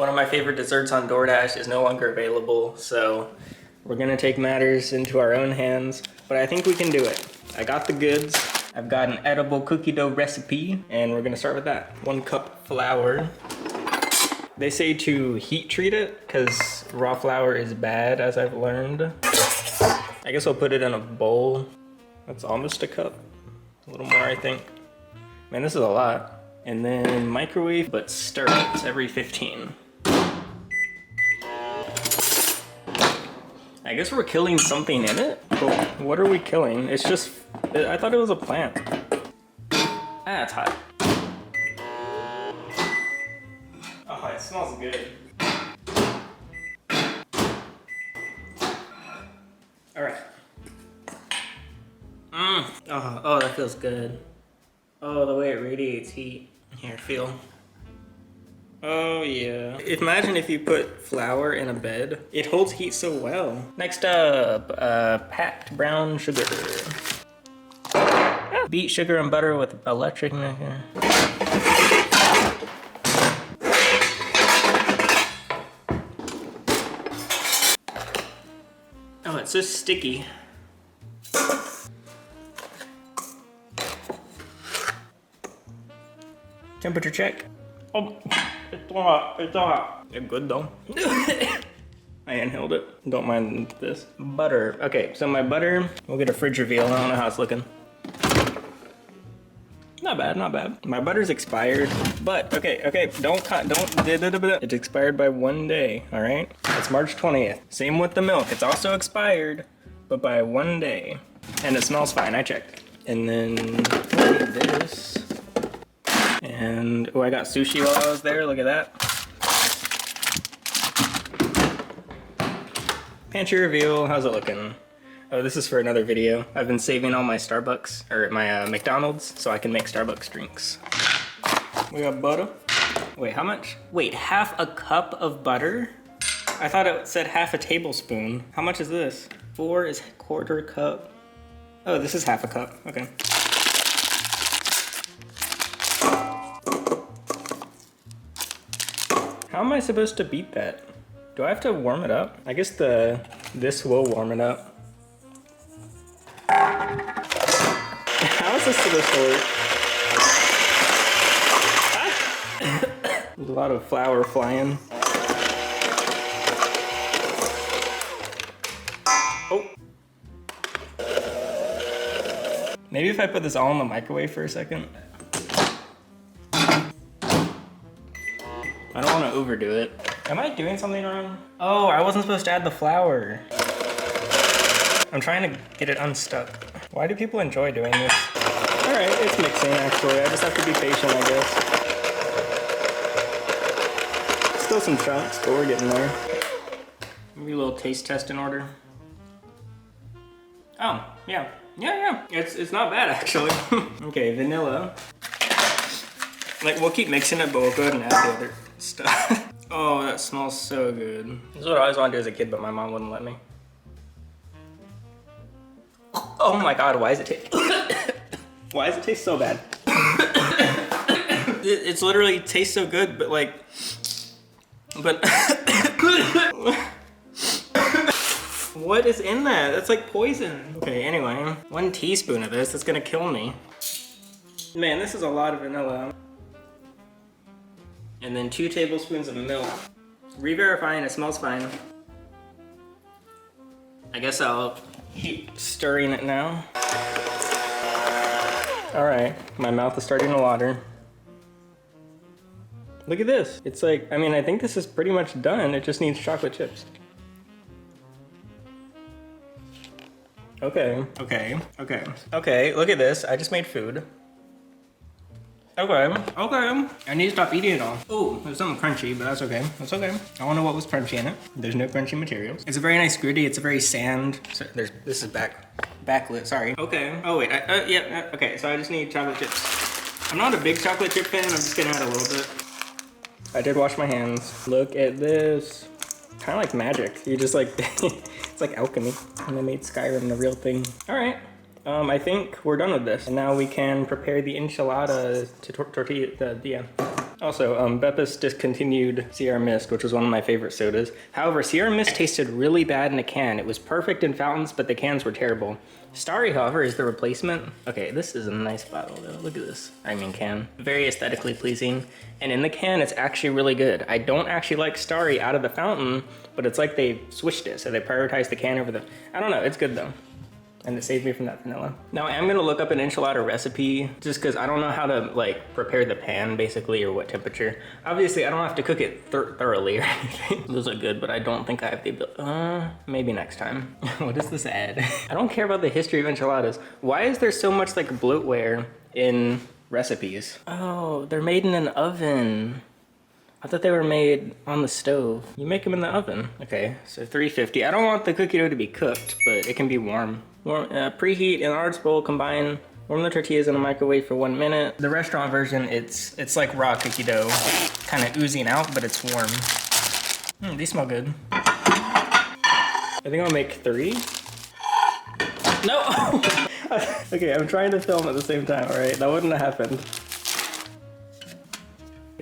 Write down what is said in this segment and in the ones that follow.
One of my favorite desserts on DoorDash is no longer available, so we're gonna take matters into our own hands, but I think we can do it. I got the goods. I've got an edible cookie dough recipe, and we're gonna start with that. 1 cup flour. They say to heat treat it, because raw flour is bad, as I've learned. I guess I'll put it in a bowl. That's almost a cup. A little more, I think. Man, this is a lot. And then microwave, but stir it every 15. I guess we're killing something in it, but what are we killing? It's just, I thought it was a plant. Ah, it's hot. Oh, it smells good. All right. Oh, that feels good. Oh, the way it radiates heat. Here, feel. Oh yeah. Imagine if you put flour in a bed. It holds heat so well. Next up, packed brown sugar. Beat sugar and butter with electric mixer. Oh, it's so sticky. Temperature check. Oh, it's hot, it's hot. They're good though. I inhaled it. Don't mind this. Butter. Okay, so my butter, we'll get a fridge reveal. I don't know how it's looking. Not bad, not bad. My butter's expired, but okay, don't, it's expired by 1 day, all right? It's March 20th. Same with the milk. It's also expired, but by 1 day. And it smells fine, I checked. And then this. And, oh, I got sushi while I was there, look at that. Pantry reveal, how's it looking? Oh, this is for another video. I've been saving all my Starbucks, or my McDonald's, so I can make Starbucks drinks. We got butter. Wait, how much? Wait, half a cup of butter? I thought it said half a tablespoon. How much is this? 4 is 1/4 cup. Oh, this is half a cup, okay. How am I supposed to beat that? Do I have to warm it up? I guess this will warm it up. How is this supposed to work? There's a lot of flour flying. Oh. Maybe if I put this all in the microwave for a second. I don't want to overdo it. Am I doing something wrong? Oh, I wasn't supposed to add the flour. I'm trying to get it unstuck. Why do people enjoy doing this? All right, it's mixing actually. I just have to be patient, I guess. Still some chunks, but we're getting there. Maybe a little taste test in order. Oh, yeah. Yeah. It's not bad actually. Okay, vanilla. Like, we'll keep mixing it, but we'll go ahead and add the other stuff. Oh, that smells so good. This is what I always wanted to do as a kid, but my mom wouldn't let me. Oh my god, why does it taste... Why does it taste so bad? It's literally tastes so good, but like... But... What is in that? That's like poison. Okay, anyway. 1 teaspoon of this, that's gonna kill me. Man, this is a lot of vanilla. And then 2 tablespoons of milk. Re-verifying, it smells fine. I guess I'll keep stirring it now. All right, my mouth is starting to water. Look at this. It's like, I mean, I think this is pretty much done. It just needs chocolate chips. Okay, look at this. I just made food. Okay. I need to stop eating it all. Oh, there's something crunchy, but that's okay. That's okay. I don't know what was crunchy in it. There's no crunchy materials. It's a very nice gritty. It's a very sand. So this is backlit, sorry. Okay. Oh wait, okay, so I just need chocolate chips. I'm not a big chocolate chip fan. I'm just gonna add a little bit. I did wash my hands. Look at this. Kind of like magic. You just like, it's like alchemy. And they made Skyrim the real thing. All right. I think we're done with this. And now we can prepare the enchiladas to tortilla, Also, Beppis discontinued Sierra Mist, which was one of my favorite sodas. However, Sierra Mist tasted really bad in a can. It was perfect in fountains, but the cans were terrible. Starry, however, is the replacement. Okay, this is a nice bottle though. Look at this. I mean can. Very aesthetically pleasing. And in the can, it's actually really good. I don't actually like Starry out of the fountain, but it's like they switched it. So they prioritized the can over the, I don't know, it's good though. And it saved me from that vanilla. Now I am gonna look up an enchilada recipe just cause I don't know how to like prepare the pan basically or what temperature. Obviously I don't have to cook it thoroughly or anything. Those are good, but I don't think I have the ability. Maybe next time. What does this add? I don't care about the history of enchiladas. Why is there so much like bloatware in recipes? Oh, they're made in an oven. I thought they were made on the stove. You make them in the oven. Okay, so 350. I don't want the cookie dough to be cooked, but it can be warm. Preheat in a large bowl, combine, warm the tortillas in the microwave for 1 minute. The restaurant version, it's like raw cookie dough, kind of oozing out, but it's warm. These smell good. I think I'll make 3. No! Okay, I'm trying to film at the same time, all right? That wouldn't have happened.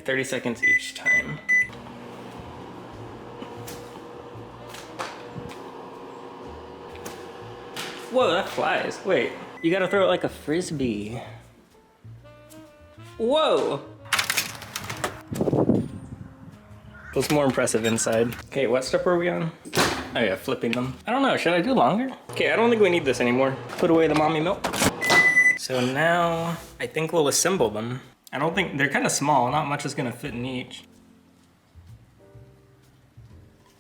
30 seconds each time. Whoa, that flies. Wait, you gotta throw it like a frisbee. Whoa! What's more impressive inside? Okay, what step are we on? Oh yeah, flipping them. I don't know, should I do longer? Okay, I don't think we need this anymore. Put away the mommy milk. So now, I think we'll assemble them. I don't think, they're kind of small, not much is gonna fit in each.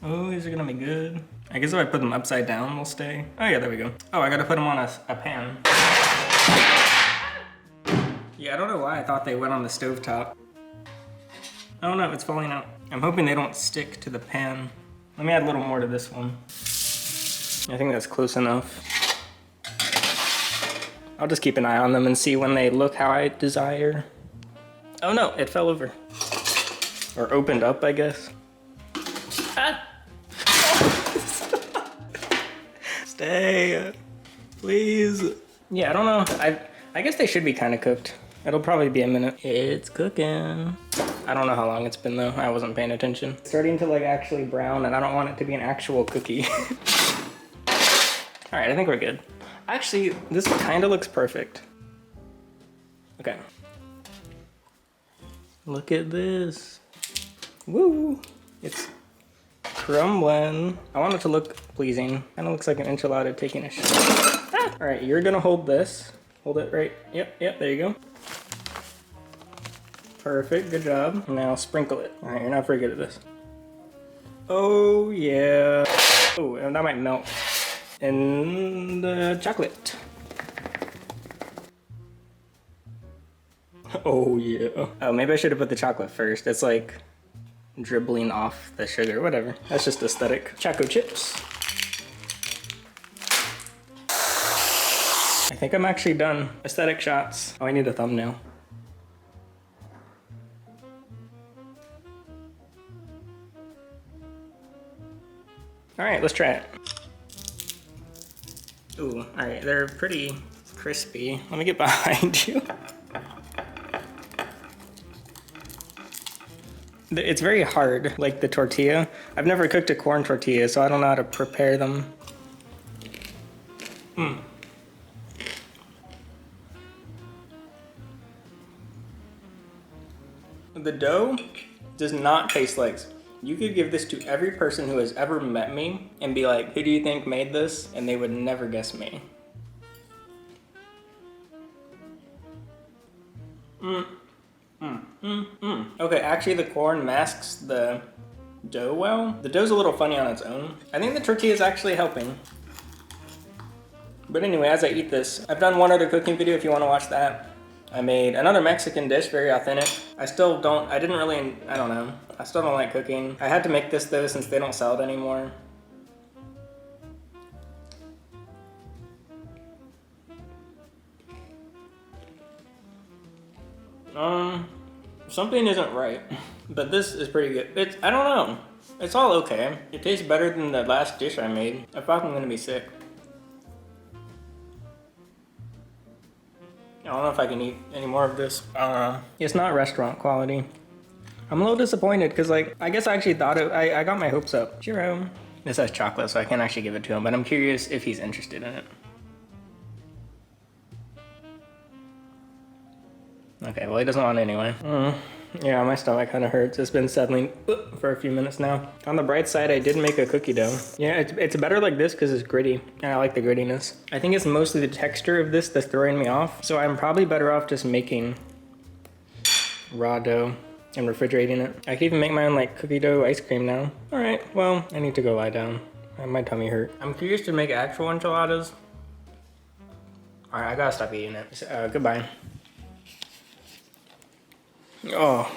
Oh, these are gonna be good. I guess if I put them upside down, they'll stay. Oh yeah, there we go. Oh, I gotta put them on a pan. Yeah, I don't know why I thought they went on the stovetop. Oh no, it's falling out. I'm hoping they don't stick to the pan. Let me add a little more to this one. I think that's close enough. I'll just keep an eye on them and see when they look how I desire. Oh no, it fell over. Or opened up, I guess. Ah! Stay, please. Yeah, I don't know. I guess they should be kind of cooked. It'll probably be a minute. It's cooking. I don't know how long it's been though. I wasn't paying attention. It's starting to like actually brown and I don't want it to be an actual cookie. All right, I think we're good. Actually, this kind of looks perfect. Okay. Look at this. Woo! It's crumbling. I want it to look pleasing. Kind of looks like an enchilada taking a shit. Ah! All right, you're gonna hold this. Hold it right. Yep, there you go. Perfect, good job. Now sprinkle it. All right, you're not very good at this. Oh yeah. Oh, and that might melt. And the chocolate. Oh yeah. Oh, maybe I should have put the chocolate first. It's like dribbling off the sugar, whatever. That's just aesthetic. Choco chips. I think I'm actually done. Aesthetic shots. Oh, I need a thumbnail. All right, let's try it. Ooh, all right, they're pretty crispy. Let me get behind you. It's very hard, like the tortilla. I've never cooked a corn tortilla, so I don't know how to prepare them. The dough does not taste like... You could give this to every person who has ever met me and be like, who do you think made this? And they would never guess me. Okay, actually the corn masks the dough well. The dough's a little funny on its own. I think the tortilla is actually helping. But anyway, as I eat this, I've done one other cooking video if you want to watch that. I made another Mexican dish, very authentic. I still don't like cooking. I had to make this though since they don't sell it anymore. Something isn't right, but this is pretty good. I don't know. It's all okay. It tastes better than the last dish I made. I thought I'm gonna be sick. I don't know if I can eat any more of this. It's not restaurant quality. I'm a little disappointed because like, I guess I actually thought I got my hopes up. Churro. This has chocolate, so I can't actually give it to him, but I'm curious if he's interested in it. Okay, well he doesn't want it anyway. Yeah, my stomach kind of hurts. It's been settling for a few minutes now. On the bright side, I did make a cookie dough. Yeah, it's better like this because it's gritty, and I like the grittiness. I think it's mostly the texture of this that's throwing me off, so I'm probably better off just making raw dough and refrigerating it. I can even make my own like cookie dough ice cream now. All right, well, I need to go lie down. My tummy hurt. I'm curious to make actual enchiladas. All right, I gotta stop eating it. Goodbye. Oh.